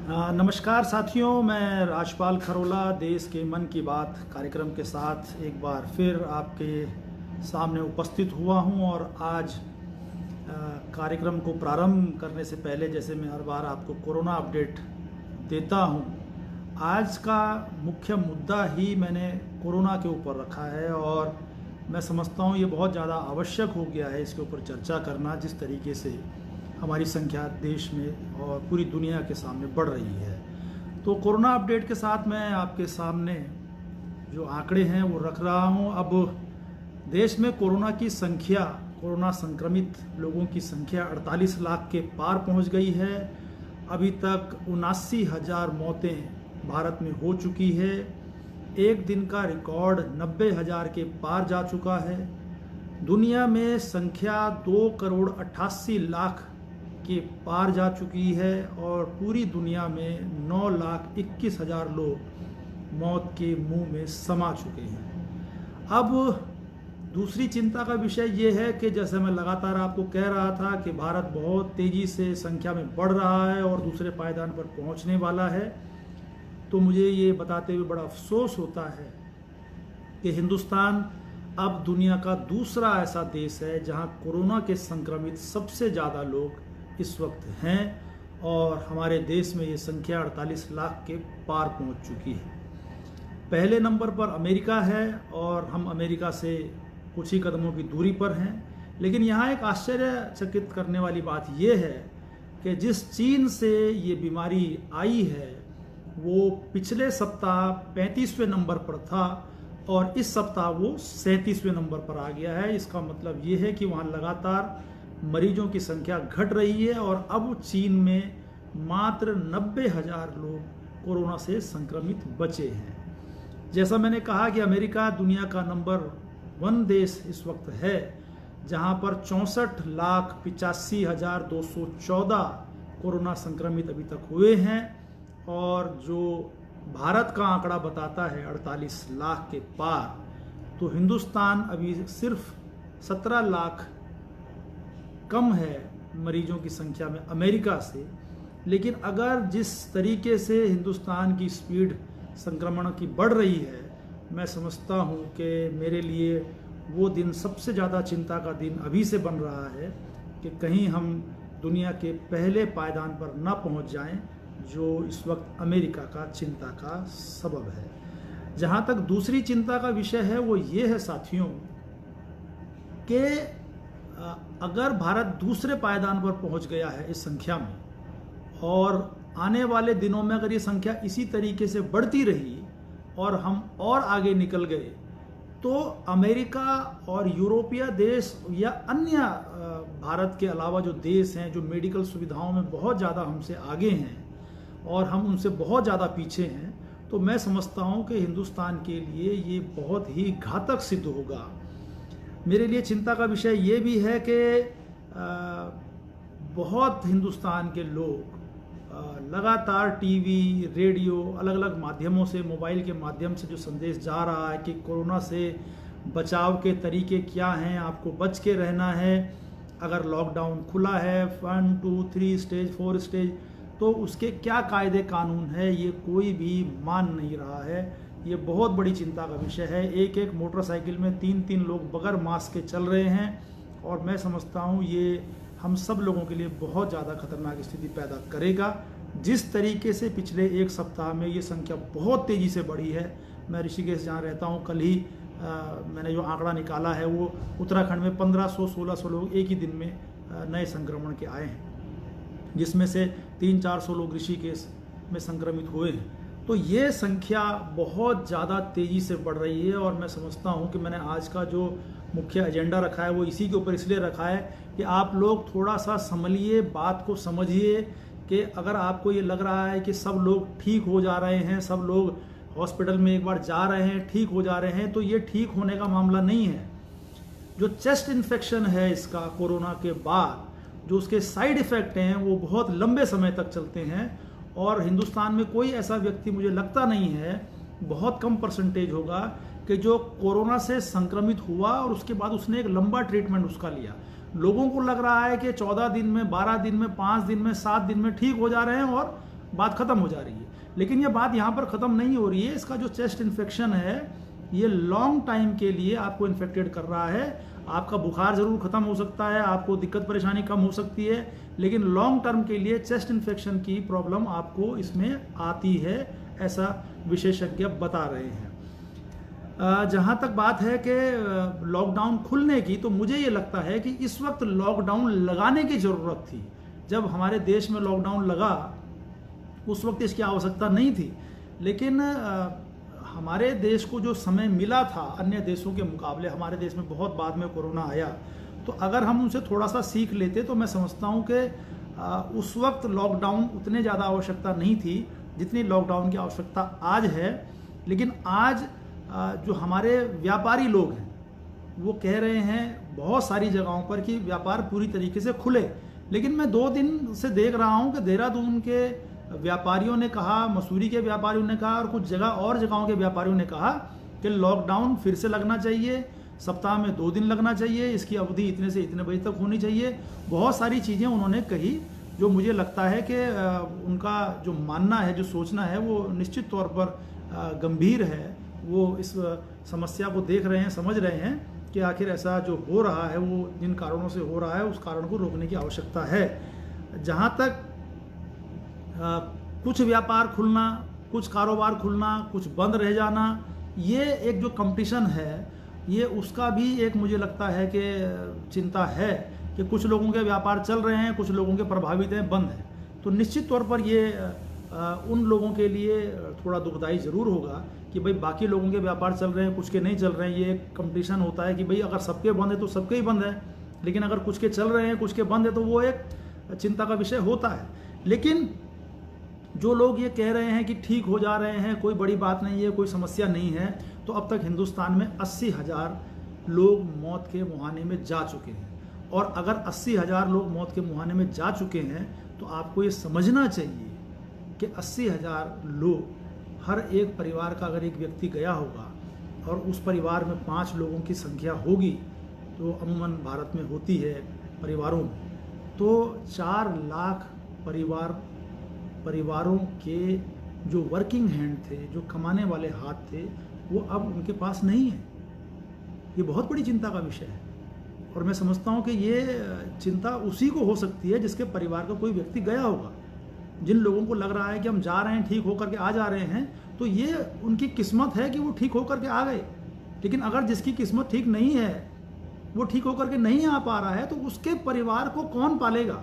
नमस्कार साथियों, मैं राजपाल खरोला देश के मन की बात कार्यक्रम के साथ एक बार फिर आपके सामने उपस्थित हुआ हूं। और आज कार्यक्रम को प्रारंभ करने से पहले, जैसे मैं हर बार आपको कोरोना अपडेट देता हूं, आज का मुख्य मुद्दा ही मैंने कोरोना के ऊपर रखा है। और मैं समझता हूं ये बहुत ज़्यादा आवश्यक हो गया है इसके ऊपर चर्चा करना, जिस तरीके से हमारी संख्या देश में और पूरी दुनिया के सामने बढ़ रही है। तो कोरोना अपडेट के साथ मैं आपके सामने जो आंकड़े हैं वो रख रहा हूं। अब देश में कोरोना की संख्या, कोरोना संक्रमित लोगों की संख्या 48 लाख के पार पहुंच गई है। अभी तक 79,000 मौतें भारत में हो चुकी है। एक दिन का रिकॉर्ड 90,000 के पार जा चुका है। दुनिया में संख्या 2,88,00,000 के पार जा चुकी है और पूरी दुनिया में 9,21,000 लोग मौत के मुंह में समा चुके हैं। अब दूसरी चिंता का विषय ये है कि जैसे मैं लगातार आपको कह रहा था कि भारत बहुत तेज़ी से संख्या में बढ़ रहा है और दूसरे पायदान पर पहुंचने वाला है, तो मुझे ये बताते हुए बड़ा अफसोस होता है कि हिंदुस्तान अब दुनिया का दूसरा ऐसा देश है जहां कोरोना के संक्रमित सबसे ज़्यादा लोग इस वक्त हैं। और हमारे देश में ये संख्या 48 लाख के पार पहुंच चुकी है। पहले नंबर पर अमेरिका है और हम अमेरिका से कुछ ही कदमों की दूरी पर हैं। लेकिन यहाँ एक आश्चर्यचकित करने वाली बात यह है कि जिस चीन से ये बीमारी आई है वो पिछले सप्ताह 35वें नंबर पर था और इस सप्ताह वो 37वें नंबर पर आ गया है। इसका मतलब ये है कि वहाँ लगातार मरीजों की संख्या घट रही है और अब चीन में मात्र 90,000 लोग कोरोना से संक्रमित बचे हैं। जैसा मैंने कहा कि अमेरिका दुनिया का नंबर 1 देश इस वक्त है, जहां पर 64,85,214 कोरोना संक्रमित अभी तक हुए हैं। और जो भारत का आंकड़ा बताता है 48 लाख के पार, तो हिंदुस्तान अभी सिर्फ 17 लाख कम है मरीजों की संख्या में अमेरिका से। लेकिन अगर जिस तरीके से हिंदुस्तान की स्पीड संक्रमण की बढ़ रही है, मैं समझता हूं कि मेरे लिए वो दिन सबसे ज़्यादा चिंता का दिन अभी से बन रहा है कि कहीं हम दुनिया के पहले पायदान पर न पहुंच जाएं, जो इस वक्त अमेरिका का चिंता का सबब है। जहां तक दूसरी चिंता का विषय है वो ये है साथियों कि अगर भारत दूसरे पायदान पर पहुंच गया है इस संख्या में और आने वाले दिनों में अगर ये संख्या इसी तरीके से बढ़ती रही और हम और आगे निकल गए, तो अमेरिका और यूरोपीय देश या अन्य भारत के अलावा जो देश हैं जो मेडिकल सुविधाओं में बहुत ज़्यादा हमसे आगे हैं और हम उनसे बहुत ज़्यादा पीछे हैं, तो मैं समझता हूं कि हिंदुस्तान के लिए ये बहुत ही घातक सिद्ध होगा। मेरे लिए चिंता का विषय ये भी है कि बहुत हिंदुस्तान के लोग लगातार टीवी, रेडियो, अलग अलग माध्यमों से, मोबाइल के माध्यम से जो संदेश जा रहा है कि कोरोना से बचाव के तरीके क्या हैं, आपको बच के रहना है, अगर लॉकडाउन खुला है 1, 2, 3 स्टेज, 4 स्टेज, तो उसके क्या कायदे कानून है, ये कोई भी मान नहीं रहा है। ये बहुत बड़ी चिंता का विषय है। एक एक मोटरसाइकिल में 3-3 लोग बगैर मास्क के चल रहे हैं और मैं समझता हूँ ये हम सब लोगों के लिए बहुत ज़्यादा खतरनाक स्थिति पैदा करेगा। जिस तरीके से पिछले एक सप्ताह में ये संख्या बहुत तेज़ी से बढ़ी है, मैं ऋषिकेश जहाँ रहता हूँ, कल ही मैंने जो आंकड़ा निकाला है वो उत्तराखंड में 1500-1600 लोग एक ही दिन में नए संक्रमण के आए हैं, जिसमें से 300-400 लोग ऋषिकेश में संक्रमित हुए हैं। तो ये संख्या बहुत ज़्यादा तेज़ी से बढ़ रही है और मैं समझता हूँ कि मैंने आज का जो मुख्य एजेंडा रखा है वो इसी के ऊपर इसलिए रखा है कि आप लोग थोड़ा सा संभलिए, बात को समझिए कि अगर आपको ये लग रहा है कि सब लोग ठीक हो जा रहे हैं, सब लोग हॉस्पिटल में एक बार जा रहे हैं, ठीक हो जा रहे हैं, तो ये ठीक होने का मामला नहीं है। जो चेस्ट इन्फेक्शन है इसका कोरोना के बाद, जो उसके साइड इफ़ेक्ट हैं वो बहुत लंबे समय तक चलते हैं और हिंदुस्तान में कोई ऐसा व्यक्ति मुझे लगता नहीं है, बहुत कम परसेंटेज होगा कि जो कोरोना से संक्रमित हुआ और उसके बाद उसने एक लंबा ट्रीटमेंट उसका लिया। लोगों को लग रहा है कि 14 दिन में, 12 दिन में, 5 दिन में, 7 दिन में ठीक हो जा रहे हैं और बात ख़त्म हो जा रही है। लेकिन ये बात यहाँ पर ख़त्म नहीं हो रही है। इसका जो चेस्ट इन्फेक्शन है ये लॉन्ग टाइम के लिए आपको इन्फेक्टेड कर रहा है। आपका बुखार ज़रूर ख़त्म हो सकता है, आपको दिक्कत परेशानी कम हो सकती है, लेकिन लॉन्ग टर्म के लिए चेस्ट इन्फेक्शन की प्रॉब्लम आपको इसमें आती है, ऐसा विशेषज्ञ बता रहे हैं। जहाँ तक बात है कि लॉकडाउन खुलने की, तो मुझे ये लगता है कि इस वक्त लॉकडाउन लगाने की ज़रूरत थी। जब हमारे देश में लॉकडाउन लगा उस वक्त इसकी आवश्यकता नहीं थी, लेकिन हमारे देश को जो समय मिला था अन्य देशों के मुकाबले, हमारे देश में बहुत बाद में कोरोना आया, तो अगर हम उनसे थोड़ा सा सीख लेते तो मैं समझता हूँ कि उस वक्त लॉकडाउन उतने ज़्यादा आवश्यकता नहीं थी जितनी लॉकडाउन की आवश्यकता आज है। लेकिन आज जो हमारे व्यापारी लोग हैं वो कह रहे हैं बहुत सारी जगहों पर कि व्यापार पूरी तरीके से खुले, लेकिन मैं 2 दिन से देख रहा हूँ कि देहरादून के व्यापारियों ने कहा, मसूरी के व्यापारियों ने कहा और कुछ जगहों के व्यापारियों ने कहा कि लॉकडाउन फिर से लगना चाहिए, सप्ताह में 2 दिन लगना चाहिए, इसकी अवधि इतने से इतने बजे तक होनी चाहिए। बहुत सारी चीज़ें उन्होंने कही जो मुझे लगता है कि उनका जो मानना है, जो सोचना है, वो निश्चित तौर पर गंभीर है। वो इस समस्या को देख रहे हैं, समझ रहे हैं कि आखिर ऐसा जो हो रहा है वो जिन कारणों से हो रहा है उस कारण को रोकने की आवश्यकता है। जहाँ तक कुछ व्यापार खुलना, कुछ कारोबार खुलना, कुछ बंद रह जाना, ये एक जो कंपटीशन है ये उसका भी एक मुझे लगता है कि चिंता है कि कुछ लोगों के व्यापार चल रहे हैं, कुछ लोगों के प्रभावित हैं, बंद हैं। तो निश्चित तौर पर ये उन लोगों के लिए थोड़ा दुखदाई ज़रूर होगा कि भाई बाकी लोगों के व्यापार चल रहे हैं, कुछ के नहीं चल रहे हैं। ये एक कंपटीशन होता है कि भाई अगर सबके बंद है तो सबके ही बंद है, लेकिन अगर कुछ के चल रहे हैं, कुछ के बंद है, तो वो एक चिंता का विषय होता है। लेकिन जो लोग ये कह रहे हैं कि ठीक हो जा रहे हैं, कोई बड़ी बात नहीं है, कोई समस्या नहीं है, तो अब तक हिंदुस्तान में 80,000 लोग मौत के मुहाने में जा चुके हैं। और अगर 80,000 लोग मौत के मुहाने में जा चुके हैं तो आपको ये समझना चाहिए कि 80,000 लोग, हर एक परिवार का अगर एक व्यक्ति गया होगा और उस परिवार में 5 लोगों की संख्या होगी, तो अमूमन भारत में होती है परिवारों में, तो 4 लाख परिवारों के जो वर्किंग हैंड थे, जो कमाने वाले हाथ थे, वो अब उनके पास नहीं है। ये बहुत बड़ी चिंता का विषय है और मैं समझता हूँ कि ये चिंता उसी को हो सकती है जिसके परिवार का कोई व्यक्ति गया होगा। जिन लोगों को लग रहा है कि हम जा रहे हैं, ठीक होकर के आ जा रहे हैं, तो ये उनकी किस्मत है कि वो ठीक होकर के आ गए। लेकिन अगर जिसकी किस्मत ठीक नहीं है, वो ठीक होकर के नहीं आ पा रहा है, तो उसके परिवार को कौन पालेगा?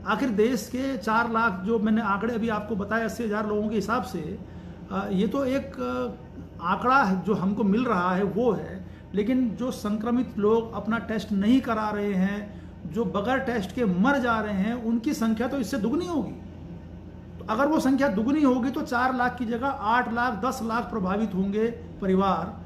आखिर देश के 4 लाख, जो मैंने आंकड़े अभी आपको बताए 80,000 लोगों के हिसाब से, ये तो एक आंकड़ा है जो हमको मिल रहा है वो है। लेकिन जो संक्रमित लोग अपना टेस्ट नहीं करा रहे हैं, जो बगैर टेस्ट के मर जा रहे हैं, उनकी संख्या तो इससे दुगनी होगी। तो अगर वो संख्या दुगनी होगी तो 4 लाख की जगह 8 लाख 10 लाख प्रभावित होंगे परिवार।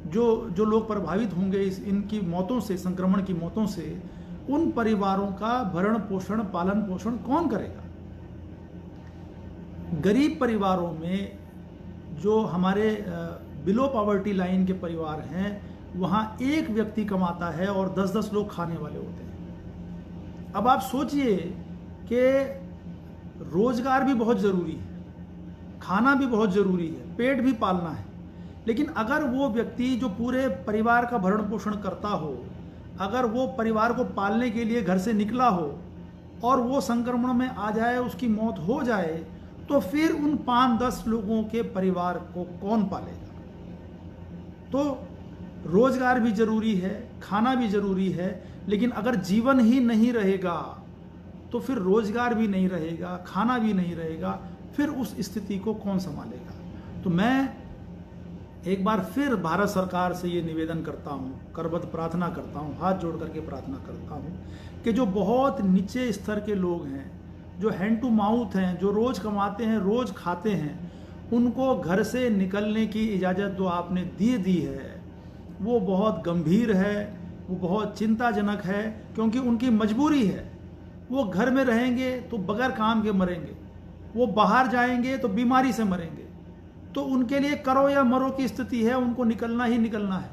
जो लोग प्रभावित होंगे इनकी मौतों से, संक्रमण की मौतों से, उन परिवारों का भरण पोषण, पालन पोषण कौन करेगा? गरीब परिवारों में, जो हमारे बिलो पॉवर्टी लाइन के परिवार हैं, वहाँ एक व्यक्ति कमाता है और 10-10 लोग खाने वाले होते हैं। अब आप सोचिए कि रोजगार भी बहुत ज़रूरी है, खाना भी बहुत ज़रूरी है, पेट भी पालना है। लेकिन अगर वो व्यक्ति जो पूरे परिवार का भरण पोषण करता हो, अगर वो परिवार को पालने के लिए घर से निकला हो और वो संक्रमण में आ जाए, उसकी मौत हो जाए, तो फिर उन 5-10 लोगों के परिवार को कौन पालेगा? तो रोजगार भी ज़रूरी है, खाना भी ज़रूरी है, लेकिन अगर जीवन ही नहीं रहेगा तो फिर रोजगार भी नहीं रहेगा, खाना भी नहीं रहेगा, फिर उस स्थिति को कौन संभालेगा? तो मैं एक बार फिर भारत सरकार से ये निवेदन करता हूँ, करबद्ध प्रार्थना करता हूँ, हाथ जोड़ करके प्रार्थना करता हूँ कि जो बहुत नीचे स्तर के लोग हैं, जो हैंड टू माउथ हैं, जो रोज़ कमाते हैं, रोज़ खाते हैं, उनको घर से निकलने की इजाज़त जो आपने दे दी है वो बहुत गंभीर है, वो बहुत चिंताजनक है, क्योंकि उनकी मजबूरी है। वो घर में रहेंगे तो बगैर काम के मरेंगे, वो बाहर जाएंगे तो बीमारी से मरेंगे। तो उनके लिए करो या मरो की स्थिति है, उनको निकलना ही निकलना है।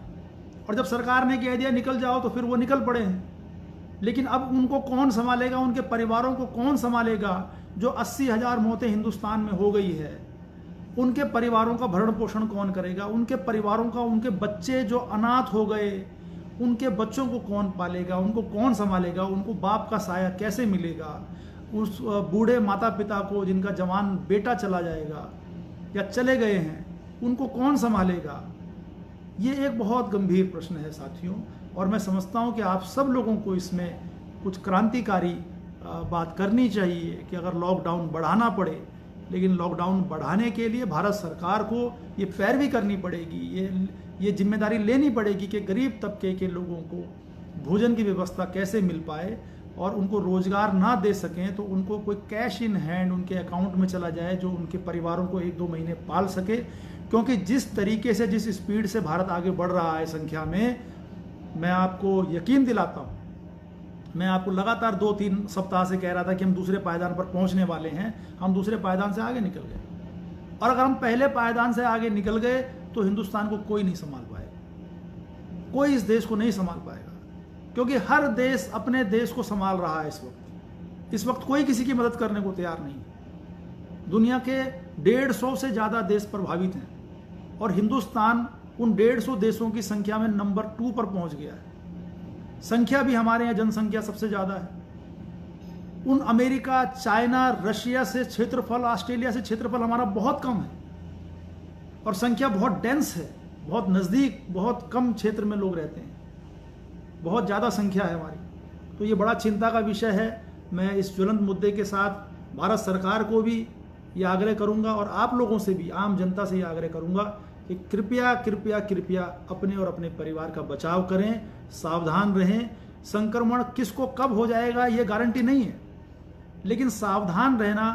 और जब सरकार ने कह दिया निकल जाओ, तो फिर वो निकल पड़े हैं। लेकिन अब उनको कौन संभालेगा, उनके परिवारों को कौन संभालेगा? जो 80,000 मौतें हिंदुस्तान में हो गई है, उनके परिवारों का भरण पोषण कौन करेगा? उनके परिवारों का, उनके बच्चे जो अनाथ हो गए, उनके बच्चों को कौन पालेगा? उनको कौन संभालेगा? उनको बाप का साया कैसे मिलेगा? उस बूढ़े माता पिता को जिनका जवान बेटा चला जाएगा या चले गए हैं, उनको कौन संभालेगा? ये एक बहुत गंभीर प्रश्न है साथियों, और मैं समझता हूँ कि आप सब लोगों को इसमें कुछ क्रांतिकारी बात करनी चाहिए कि अगर लॉकडाउन बढ़ाना पड़े, लेकिन लॉकडाउन बढ़ाने के लिए भारत सरकार को ये पैरवी करनी पड़ेगी, ये जिम्मेदारी लेनी पड़ेगी कि गरीब तबके के लोगों को भोजन की व्यवस्था कैसे मिल पाए, और उनको रोजगार ना दे सकें तो उनको कोई कैश इन हैंड उनके अकाउंट में चला जाए जो उनके परिवारों को 1-2 महीने पाल सके। क्योंकि जिस तरीके से, जिस स्पीड से भारत आगे बढ़ रहा है संख्या में, मैं आपको यकीन दिलाता हूँ, मैं आपको लगातार 2-3 सप्ताह से कह रहा था कि हम दूसरे पायदान पर पहुंचने वाले हैं, हम दूसरे पायदान से आगे निकल गए। और अगर हम पहले पायदान से आगे निकल गए तो हिंदुस्तान को कोई नहीं संभाल पाएगा, कोई इस देश को नहीं संभाल पाएगा, क्योंकि हर देश अपने देश को संभाल रहा है इस वक्त कोई किसी की मदद करने को तैयार नहीं। दुनिया के 150 से ज़्यादा देश प्रभावित हैं, और हिंदुस्तान उन 150 देशों की संख्या में नंबर 2 पर पहुंच गया है। संख्या भी हमारे यहाँ जनसंख्या सबसे ज़्यादा है। उन अमेरिका, चाइना, रशिया से क्षेत्रफल, ऑस्ट्रेलिया से क्षेत्रफल हमारा बहुत कम है, और संख्या बहुत डेंस है, बहुत नज़दीक, बहुत कम क्षेत्र में लोग रहते हैं, बहुत ज़्यादा संख्या है हमारी। तो ये बड़ा चिंता का विषय है। मैं इस ज्वलंत मुद्दे के साथ भारत सरकार को भी ये आग्रह करूँगा, और आप लोगों से भी, आम जनता से ये आग्रह करूँगा कि कृपया कृपया कृपया अपने और अपने परिवार का बचाव करें, सावधान रहें। संक्रमण किसको कब हो जाएगा ये गारंटी नहीं है, लेकिन सावधान रहना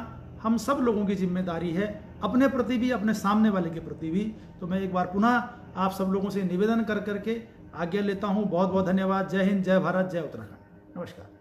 हम सब लोगों की जिम्मेदारी है, अपने प्रति भी, अपने सामने वाले के प्रति भी। तो मैं एक बार पुनः आप सब लोगों से निवेदन कर करके आज्ञा लेता हूँ। बहुत बहुत धन्यवाद। जय हिंद, जय भारत, जय उत्तराखंड। नमस्कार।